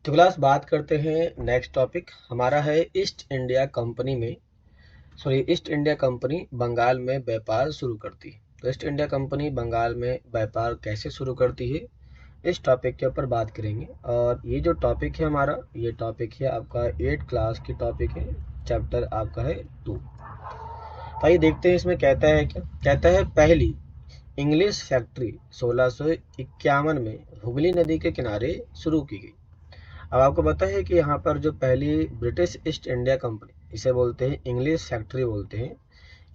तो क्लास बात करते हैं। नेक्स्ट टॉपिक हमारा है ईस्ट इंडिया कंपनी में ईस्ट इंडिया कंपनी बंगाल में व्यापार शुरू करती है। तो ईस्ट इंडिया कंपनी बंगाल में व्यापार कैसे शुरू करती है, इस टॉपिक के ऊपर बात करेंगे। और ये जो टॉपिक है हमारा, ये टॉपिक है आपका 8 क्लास की टॉपिक है। चैप्टर आपका है 2। तो आइए देखते हैं इसमें कहता है क्या। कहता है पहली इंग्लिश फैक्ट्री 1651 में हुगली नदी के किनारे शुरू की गई। अब आपको पता है कि यहाँ पर जो पहली ब्रिटिश ईस्ट इंडिया कंपनी, इसे बोलते हैं इंग्लिश फैक्ट्री बोलते हैं,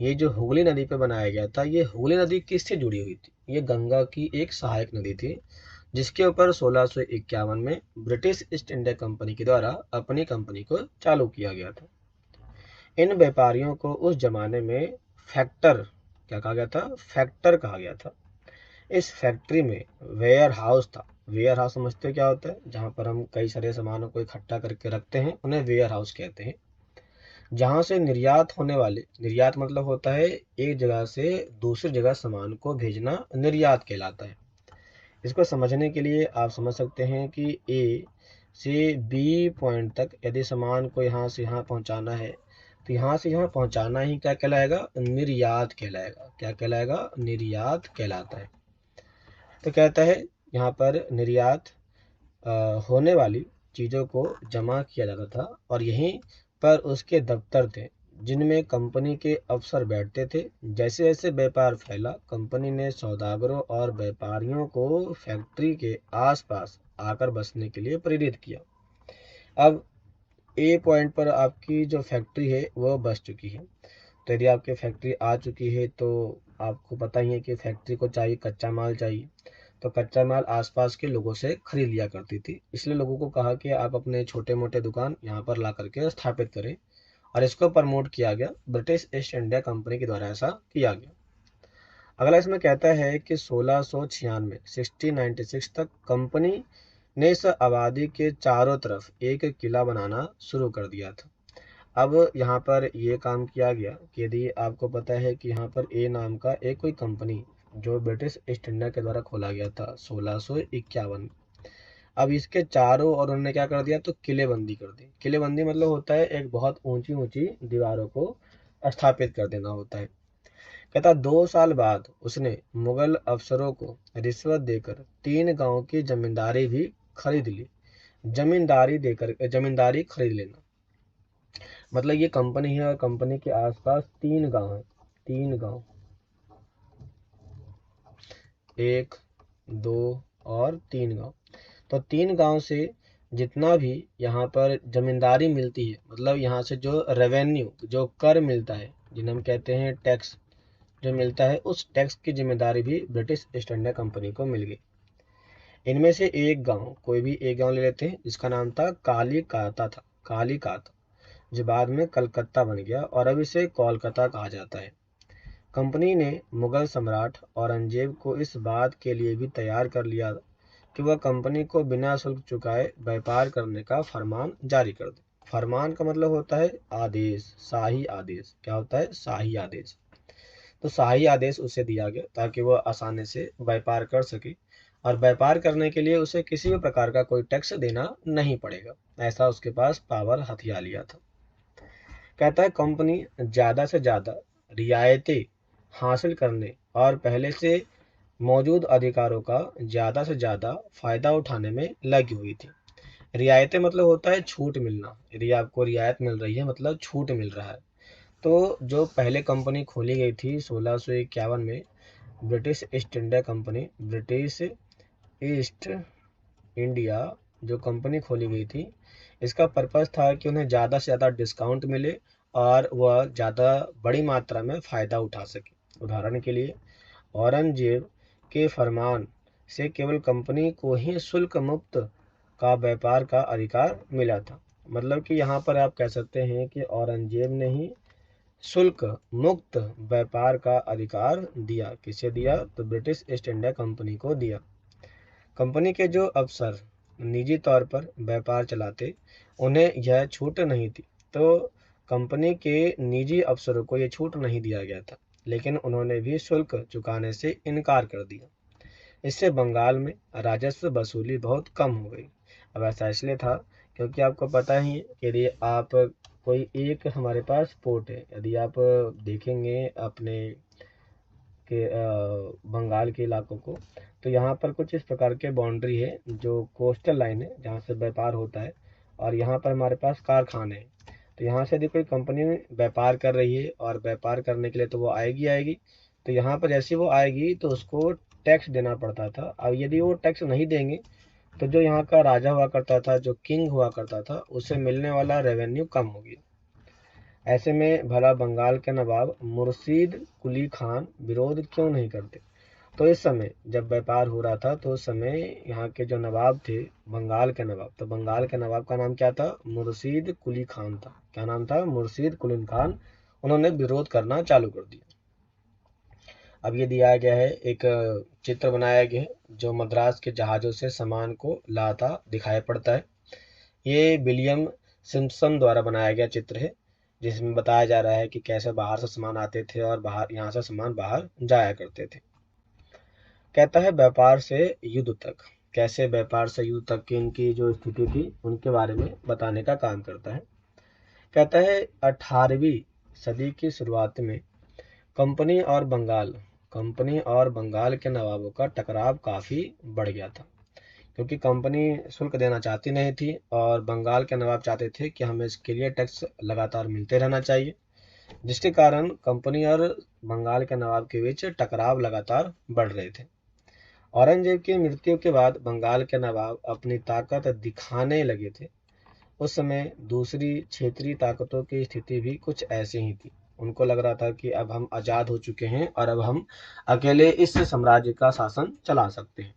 ये जो हुगली नदी पे बनाया गया था। ये हुगली नदी किससे जुड़ी हुई थी? ये गंगा की एक सहायक नदी थी, जिसके ऊपर 1651 में ब्रिटिश ईस्ट इंडिया कंपनी के द्वारा अपनी कंपनी को चालू किया गया था। इन व्यापारियों को उस जमाने में फैक्टर क्या कहा गया था? फैक्टर कहा गया था। इस फैक्ट्री में वेयर हाउस था। वेयर हाउस समझते हो क्या होता है? जहाँ पर हम कई सारे सामानों को इकट्ठा करके रखते हैं, उन्हें वेयर हाउस कहते हैं। जहाँ से निर्यात होने वाले, निर्यात मतलब होता है एक जगह से दूसरी जगह सामान को भेजना, निर्यात कहलाता है। इसको समझने के लिए आप समझ सकते हैं कि ए से बी पॉइंट तक यदि सामान को यहाँ से यहाँ पहुँचाना है, तो यहाँ से यहाँ पहुँचाना ही क्या कहलाएगा? निर्यात कहलाएगा। क्या कहलाएगा? निर्यात कहलाता है। तो कहता है यहाँ पर निर्यात होने वाली चीज़ों को जमा किया जाता था, और यहीं पर उसके दफ्तर थे जिनमें कंपनी के अफसर बैठते थे। जैसे जैसे व्यापार फैला, कंपनी ने सौदागरों और व्यापारियों को फैक्ट्री के आसपास आकर बसने के लिए प्रेरित किया। अब ए पॉइंट पर आपकी जो फैक्ट्री है वो बस चुकी है। तो यदि आपकी फैक्ट्री आ चुकी है तो आपको पता ही है कि फैक्ट्री को चाहिए कच्चा माल चाहिए। तो कच्चा माल आसपास के लोगों से खरीद लिया करती थी। इसलिए लोगों को कहा कि आप अपने छोटे मोटे दुकान यहाँ पर ला करके स्थापित करें, और इसको प्रमोट किया गया। ब्रिटिश ईस्ट इंडिया कंपनी के द्वारा ऐसा किया गया। अगला इसमें कहता है कि 1696 1696 तक कंपनी ने इस आबादी के चारों तरफ एक किला बनाना शुरू कर दिया था। अब यहाँ पर ये काम किया गया कि यदि आपको पता है कि यहाँ पर ए नाम का एक कोई कंपनी जो ब्रिटिश ईस्ट इंडिया के द्वारा खोला गया था 1651 में। अब इसके चारों और उन्होंने क्या कर दिया? तो किलेबंदी कर दी। किलेबंदी मतलब होता है एक बहुत ऊंची ऊंची दीवारों को स्थापित कर देना होता है। कहता 2 साल बाद उसने मुगल अफसरों को रिश्वत देकर 3 गांव की जमींदारी भी खरीद ली। जमींदारी खरीद लेना मतलब ये कंपनी है, और कंपनी के आसपास 3 गांव है। 3 गांव, 1, 2 और 3 गांव। तो 3 गांव से जितना भी यहाँ पर जमींदारी मिलती है, मतलब यहाँ से जो रेवेन्यू, जो कर मिलता है, जिन्हें हम कहते हैं टैक्स, जो मिलता है, उस टैक्स की जिम्मेदारी भी ब्रिटिश ईस्ट इंडिया कंपनी को मिल गई। इनमें से एक गांव, कोई भी एक गांव ले लेते हैं, जिसका नाम था कालीकाता था। कालीकाता, जो बाद में कलकत्ता बन गया और अब इसे कोलकाता कहा जाता है। कंपनी ने मुगल सम्राट औरंगजेब को इस बात के लिए भी तैयार कर लिया कि वह कंपनी को बिना शुल्क चुकाए व्यापार करने का फरमान जारी कर दे। फरमान का मतलब होता है आदेश, शाही आदेश। क्या होता है? शाही आदेश। तो शाही आदेश उसे दिया गया ताकि वह आसानी से व्यापार कर सके, और व्यापार करने के लिए उसे किसी भी प्रकार का कोई टैक्स देना नहीं पड़ेगा। ऐसा उसके पास पावर हथिया लिया था। कहता है कंपनी ज़्यादा से ज़्यादा रियायतें हासिल करने और पहले से मौजूद अधिकारों का ज़्यादा से ज़्यादा फ़ायदा उठाने में लगी हुई थी। रियायतें मतलब होता है छूट मिलना। यदि आपको रियायत मिल रही है मतलब छूट मिल रहा है। तो जो पहले कंपनी खोली गई थी 1651 में, British east India company, British east India जो कंपनी खोली गई थी, इसका पर्पस था कि उन्हें ज़्यादा से ज़्यादा डिस्काउंट मिले और वह ज़्यादा बड़ी मात्रा में फ़ायदा उठा सके। उदाहरण के लिए औरंगजेब के फरमान से केवल कंपनी को ही शुल्क मुक्त का व्यापार का अधिकार मिला था। मतलब कि यहाँ पर आप कह सकते हैं कि औरंगजेब ने ही शुल्क मुक्त व्यापार का अधिकार दिया। किसे दिया? तो ब्रिटिश ईस्ट इंडिया कंपनी को दिया। कंपनी के जो अफसर निजी तौर पर व्यापार चलाते, उन्हें यह छूट नहीं थी। तो कंपनी के निजी अफसरों को यह छूट नहीं दिया गया था, लेकिन उन्होंने भी शुल्क चुकाने से इनकार कर दिया। इससे बंगाल में राजस्व वसूली बहुत कम हो गई। अब ऐसा इसलिए था क्योंकि आपको पता ही है कि यदि आप कोई एक हमारे पास पोर्ट है, यदि आप देखेंगे अपने के बंगाल के इलाकों को, तो यहाँ पर कुछ इस प्रकार के बाउंड्री है जो कोस्टल लाइन है जहाँ से व्यापार होता है, और यहाँ पर हमारे पास कारखाने हैं। तो यहाँ से यदि कोई कंपनी व्यापार कर रही है और व्यापार करने के लिए तो वो आएगी, तो यहाँ पर जैसे वो आएगी तो उसको टैक्स देना पड़ता था। अब यदि वो टैक्स नहीं देंगे तो जो यहाँ का राजा हुआ करता था, जो किंग हुआ करता था, उससे मिलने वाला रेवेन्यू कम हो गया। ऐसे में भला बंगाल के नवाब मुर्शीद कुली खान विरोध क्यों नहीं करते। तो इस समय जब व्यापार हो रहा था तो उस समय यहाँ के जो नवाब थे, बंगाल के नवाब, तो बंगाल के नवाब का नाम क्या था, मुर्शीद कुली खान था। क्या नाम था, मुर्शीद कुली खान। उन्होंने विरोध करना चालू कर दिया। अब ये दिया गया है, एक चित्र बनाया गया है जो मद्रास के जहाज़ों से सामान को लाता दिखाई पड़ता है। ये विलियम सिम्पसन द्वारा बनाया गया चित्र है, जिसमें बताया जा रहा है कि कैसे बाहर से सामान आते थे और बाहर यहाँ से सामान बाहर जाया करते थे। कहता है व्यापार से युद्ध तक, कैसे व्यापार से युद्ध तक की इनकी जो स्थिति थी उनके बारे में बताने का काम करता है। कहता है 18वीं सदी की शुरुआत में कंपनी और बंगाल के नवाबों का टकराव काफ़ी बढ़ गया था, क्योंकि कंपनी शुल्क देना चाहती नहीं थी और बंगाल के नवाब चाहते थे कि हमें इसके लिए टैक्स लगातार मिलते रहना चाहिए, जिसके कारण कंपनी और बंगाल के नवाब के बीच टकराव लगातार बढ़ रहे थे। औरंगजेब की मृत्यु के बाद बंगाल के नवाब अपनी ताकत दिखाने लगे थे। उस समय दूसरी क्षेत्रीय ताकतों की स्थिति भी कुछ ऐसी ही थी। उनको लग रहा था कि अब हम आज़ाद हो चुके हैं और अब हम अकेले इस साम्राज्य का शासन चला सकते हैं।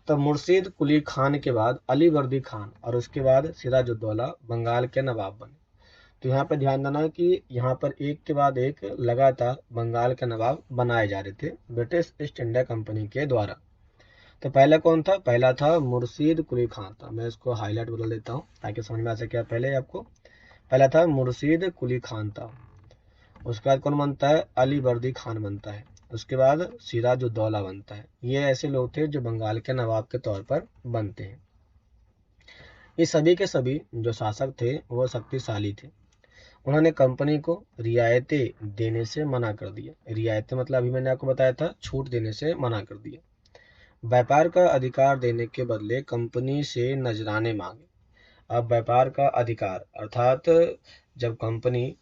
तब मुर्शीद कुली खान के बाद अली वर्दी खान और उसके बाद सिराजुद्दौला बंगाल के नवाब बने। तो यहाँ पर ध्यान देना कि यहाँ पर एक के बाद एक लगातार बंगाल के नवाब बनाए जा रहे थे ब्रिटिश ईस्ट इंडिया कंपनी के द्वारा। तो पहला कौन था, पहला था मुर्शीद कुली खान था। मैं इसको हाईलाइट बदल देता हूँ ताकि समझ में आ सके पहले आपको। पहला था मुर्शीद कुली खान था। उसके बाद कौन बनता है, अली वर्दी खान बनता है। उसके बाद सिराजुद्दौला बनता है। ये ऐसे लोग थे जो बंगाल के नवाब के तौर पर बनते हैं। ये सभी के सभी जो शासक थे वो शक्तिशाली थे। उन्होंने कंपनी को रियायतें देने से मना कर दिया। रियायतें मतलब अभी मैंने आपको बताया था, छूट देने से मना कर दिया। व्यापार का अधिकार देने के बदले कंपनी से नजराने मांगे। अब व्यापार का अधिकार अर्थात जब कंपनी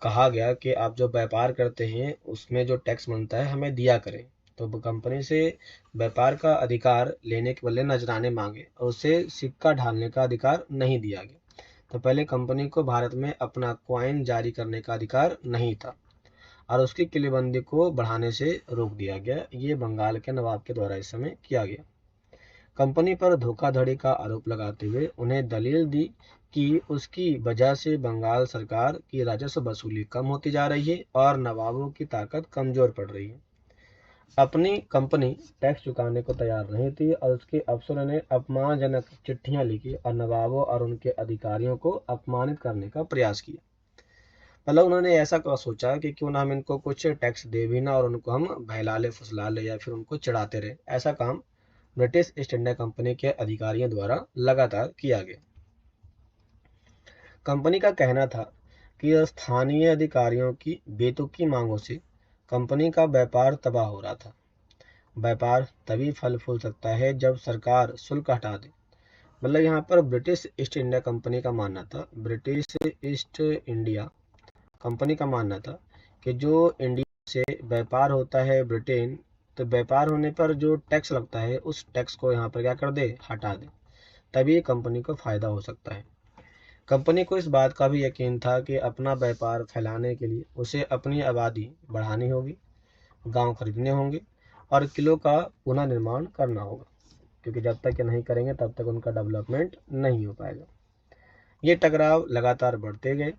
कहा गया कि आप जो व्यापार करते हैं उसमें जो टैक्स बनता है हमें दिया करें, तो कंपनी से व्यापार का अधिकार लेने के बदले नजराने मांगे और उसे सिक्का ढालने का अधिकार नहीं दिया गया। तो पहले कंपनी को भारत में अपना कॉइन जारी करने का अधिकार नहीं था और उसकी किलेबंदी को बढ़ाने से रोक दिया गया। ये बंगाल के नवाब के द्वारा इस समय किया गया। कंपनी पर धोखाधड़ी का आरोप लगाते हुए उन्हें दलील दी कि उसकी वजह से बंगाल सरकार की राजस्व वसूली कम होती जा रही है और नवाबों की ताकत कमजोर पड़ रही है। अपनी कंपनी टैक्स चुकाने को तैयार नहीं थी और उसके अफसरों ने अपमानजनक चिट्ठियां लिखी और नवाबों और उनके अधिकारियों को अपमानित करने का प्रयास किया। मतलब उन्होंने ऐसा सोचा कि क्यों ना हम इनको कुछ टैक्स दे भी ना और उनको हम बहला ले फुसला ले या फिर उनको चिढ़ाते रहे। ऐसा काम ब्रिटिश ईस्ट इंडिया कंपनी के अधिकारियों द्वारा लगातार किया गया। कंपनी का कहना था कि स्थानीय अधिकारियों की बेतुकी मांगों से कंपनी का व्यापार तबाह हो रहा था। व्यापार तभी फल फूल सकता है जब सरकार शुल्क हटा दे। मतलब यहाँ पर ब्रिटिश ईस्ट इंडिया कंपनी का मानना था, ब्रिटिश ईस्ट इंडिया कंपनी का मानना था कि जो इंडिया से व्यापार होता है ब्रिटेन, तो व्यापार होने पर जो टैक्स लगता है उस टैक्स को यहाँ पर क्या कर दे, हटा दे, तभी कंपनी को फायदा हो सकता है। कंपनी को इस बात का भी यकीन था कि अपना व्यापार फैलाने के लिए उसे अपनी आबादी बढ़ानी होगी, गांव खरीदने होंगे और किलों का पुनः निर्माण करना होगा, क्योंकि जब तक ये नहीं करेंगे तब तक उनका डेवलपमेंट नहीं हो पाएगा। ये टकराव लगातार बढ़ते गए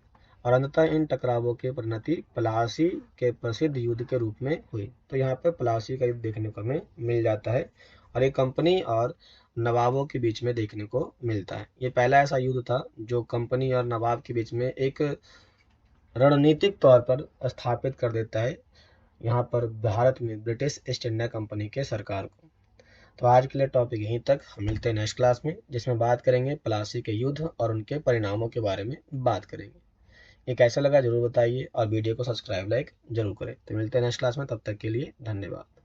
और अंततः इन टकरावों की परिणति प्लासी के प्रसिद्ध युद्ध के रूप में हुई। तो यहाँ पर प्लासी का युद्ध देखने को हमें मिल जाता है और एक कंपनी और नवाबों के बीच में देखने को मिलता है। ये पहला ऐसा युद्ध था जो कंपनी और नवाब के बीच में एक रणनीतिक तौर पर स्थापित कर देता है यहाँ पर भारत में ब्रिटिश ईस्ट इंडिया कंपनी के सरकार को। तो आज के लिए टॉपिक यहीं तक, हम मिलते हैं नेक्स्ट क्लास में, जिसमें बात करेंगे प्लासी के युद्ध और उनके परिणामों के बारे में बात करेंगे। ये कैसा लगा जरूर बताइए और वीडियो को सब्सक्राइब लाइक जरूर करें। तो मिलते हैं नेक्स्ट क्लास में, तब तक के लिए धन्यवाद।